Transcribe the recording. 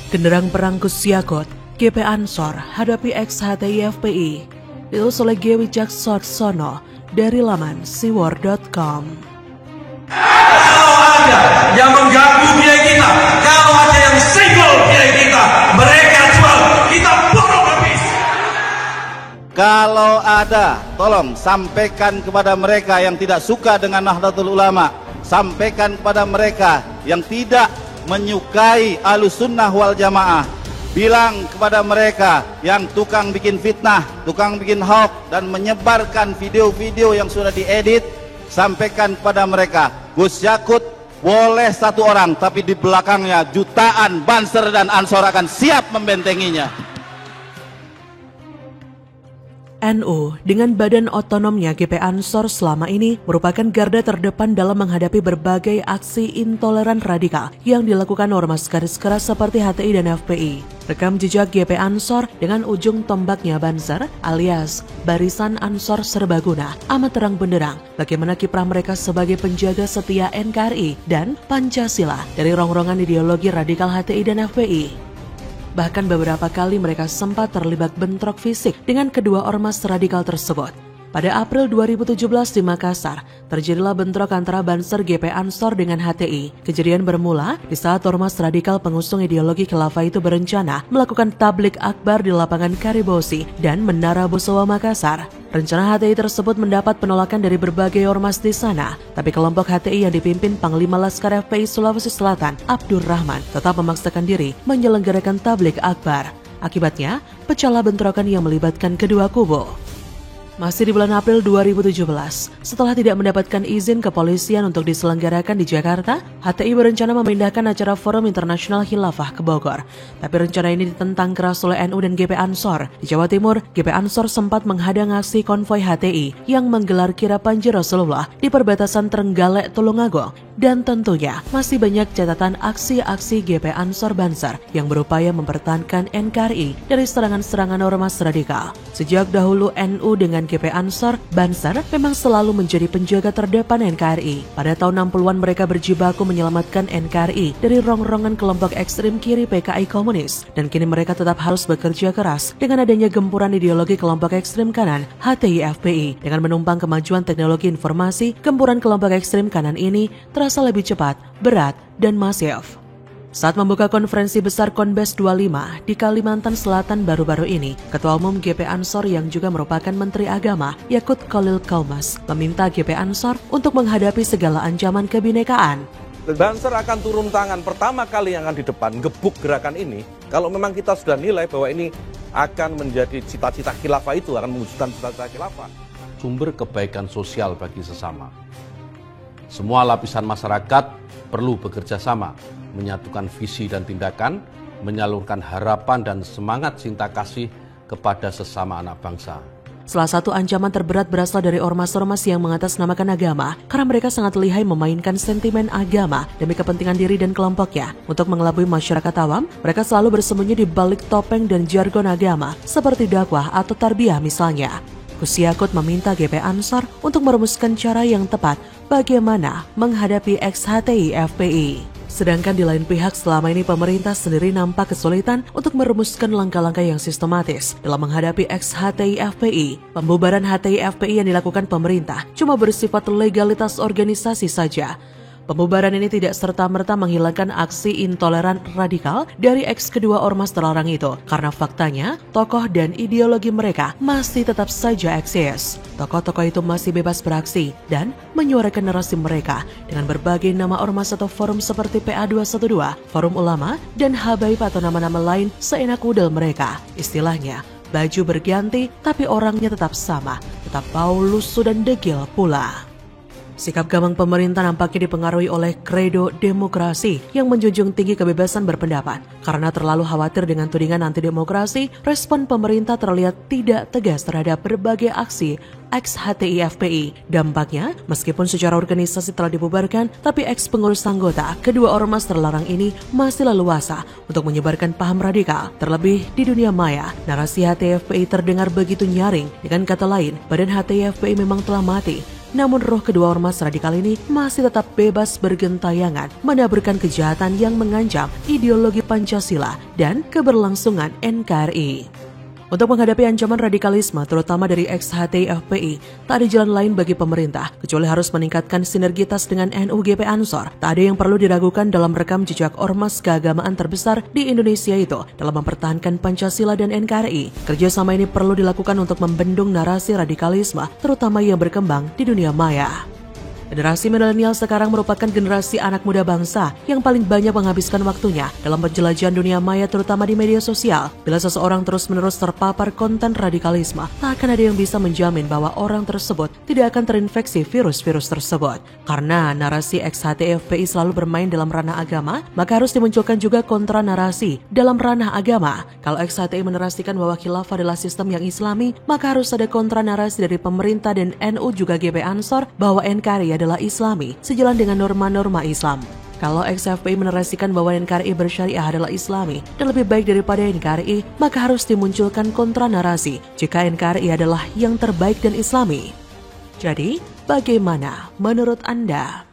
Genderang perang Gus Yakut, GP Ansor hadapi ex-HTI FPI. Ditulis oleh G. Wicaksono dari laman siwar.com. Kalau ada yang mengganggu biaya kita, kalau ada yang single biaya kita, mereka jual, kita borong habis. Kalau ada, tolong sampaikan kepada mereka yang tidak suka dengan Nahdlatul Ulama, sampaikan kepada mereka yang tidak menyukai Ahlussunnah wal Jamaah, bilang kepada mereka yang tukang bikin fitnah, tukang bikin hoax dan menyebarkan video-video yang sudah diedit, sampaikan kepada mereka, Gus Yakut boleh satu orang, tapi di belakangnya jutaan Banser dan Ansor akan siap membentenginya. NU dengan badan otonomnya GP Ansor selama ini merupakan garda terdepan dalam menghadapi berbagai aksi intoleran radikal yang dilakukan ormas garis keras seperti HTI dan FPI. Rekam jejak GP Ansor dengan ujung tombaknya Banser alias Barisan Ansor Serbaguna amat terang benderang bagaimana kiprah mereka sebagai penjaga setia NKRI dan Pancasila dari rongrongan ideologi radikal HTI dan FPI. Bahkan beberapa kali mereka sempat terlibat bentrok fisik dengan kedua ormas radikal tersebut. Pada April 2017 di Makassar, terjadilah bentrok antara Banser GP Ansor dengan HTI. Kejadian bermula di saat ormas radikal pengusung ideologi khilafah itu berencana melakukan tablik akbar di lapangan Karibosi dan Menara Bosowa Makassar. Rencana HTI tersebut mendapat penolakan dari berbagai ormas di sana, tapi kelompok HTI yang dipimpin Panglima Laskar FPI Sulawesi Selatan, Abdur Rahman, tetap memaksakan diri menyelenggarakan tablik akbar. Akibatnya, pecahlah bentrokan yang melibatkan kedua kubu. Masih di bulan April 2017, setelah tidak mendapatkan izin kepolisian untuk diselenggarakan di Jakarta, HTI berencana memindahkan acara Forum Internasional Khilafah ke Bogor. Tapi rencana ini ditentang keras oleh NU dan GP Ansor. Di Jawa Timur, GP Ansor sempat menghadang aksi konvoi HTI yang menggelar kirap Panji Rasulullah di perbatasan Trenggalek Tulungagung. Dan tentunya masih banyak catatan aksi-aksi GP Ansor Banser yang berupaya mempertahankan NKRI dari serangan-serangan ormas radikal. Sejak dahulu NU dengan GP Ansor Banser memang selalu menjadi penjaga terdepan NKRI. Pada tahun 60-an mereka berjibaku menyelamatkan NKRI dari rongrongan kelompok ekstrim kiri PKI komunis. Dan kini mereka tetap harus bekerja keras dengan adanya gempuran ideologi kelompok ekstrim kanan HTI FPI. Dengan menumpang kemajuan teknologi informasi, gempuran kelompok ekstrim kanan ini terasa lebih cepat, berat, dan masif. Saat membuka konferensi besar Konbes 25 di Kalimantan Selatan baru-baru ini, Ketua Umum GP Ansor yang juga merupakan Menteri Agama, Yakut Khalil Kaumas, meminta GP Ansor untuk menghadapi segala ancaman kebinekaan. Banser akan turun tangan pertama kali yang akan di depan, gebuk gerakan ini. Kalau memang kita sudah nilai bahwa ini akan menjadi cita-cita khilafah itu, akan mewujudkan cita-cita khilafah. Sumber kebaikan sosial bagi sesama. Semua lapisan masyarakat perlu bekerja sama, menyatukan visi dan tindakan, menyalurkan harapan dan semangat cinta kasih kepada sesama anak bangsa. Salah satu ancaman terberat berasal dari ormas-ormas yang mengatasnamakan agama karena mereka sangat lihai memainkan sentimen agama demi kepentingan diri dan kelompoknya. Untuk mengelabui masyarakat awam, mereka selalu bersembunyi di balik topeng dan jargon agama seperti dakwah atau tarbiyah misalnya. Gus Yakut meminta GP Ansor untuk merumuskan cara yang tepat bagaimana menghadapi ex-HTI FPI. Sedangkan di lain pihak selama ini pemerintah sendiri nampak kesulitan untuk merumuskan langkah-langkah yang sistematis dalam menghadapi ex-HTI FPI. Pembubaran HTI FPI yang dilakukan pemerintah cuma bersifat legalitas organisasi saja. Pembubaran ini tidak serta-merta menghilangkan aksi intoleran radikal dari ex kedua ormas terlarang itu. Karena faktanya, tokoh dan ideologi mereka masih tetap saja eksis. Tokoh-tokoh itu masih bebas beraksi dan menyuarakan narasi mereka dengan berbagai nama ormas atau forum seperti PA212, Forum Ulama, dan Habaib atau nama-nama lain seenak udel mereka. Istilahnya, baju berganti tapi orangnya tetap sama, tetap bau lusuh dan degil pula. Sikap gamang pemerintah nampaknya dipengaruhi oleh kredo demokrasi yang menjunjung tinggi kebebasan berpendapat. Karena terlalu khawatir dengan tudingan anti-demokrasi, respon pemerintah terlihat tidak tegas terhadap berbagai aksi ex-HTI FPI. Dampaknya, meskipun secara organisasi telah dibubarkan, tapi ex-pengurus anggota kedua ormas terlarang ini masih leluasa untuk menyebarkan paham radikal. Terlebih di dunia maya, narasi HTI FPI terdengar begitu nyaring. Dengan kata lain, badan HTI FPI memang telah mati. namun roh kedua ormas radikal ini masih tetap bebas bergentayangan menaburkan kejahatan yang mengancam ideologi Pancasila dan keberlangsungan NKRI. Untuk menghadapi ancaman radikalisme terutama dari ex-HTI FPI, tak ada jalan lain bagi pemerintah kecuali harus meningkatkan sinergitas dengan NU GP Ansor. Tak ada yang perlu diragukan dalam rekam jejak ormas keagamaan terbesar di Indonesia itu dalam mempertahankan Pancasila dan NKRI. Kerjasama ini perlu dilakukan untuk membendung narasi radikalisme terutama yang berkembang di dunia maya. Generasi milenial sekarang merupakan generasi anak muda bangsa yang paling banyak menghabiskan waktunya dalam penjelajahan dunia maya terutama di media sosial. Bila seseorang terus-menerus terpapar konten radikalisme, tak akan ada yang bisa menjamin bahwa orang tersebut tidak akan terinfeksi virus-virus tersebut. Karena narasi ex-HTI FPI selalu bermain dalam ranah agama, maka harus dimunculkan juga kontra narasi dalam ranah agama. Kalau ex-HTI menarasikan bahwa khilafah adalah sistem yang islami, maka harus ada kontra narasi dari pemerintah dan NU juga GP Ansor bahwa NKRI adalah islami, sejalan dengan norma-norma Islam. Kalau ex-FPI menarasikan bahwa NKRI bersyariah adalah islami dan lebih baik daripada NKRI, maka harus dimunculkan kontra narasi jika NKRI adalah yang terbaik dan islami. Jadi, bagaimana menurut Anda?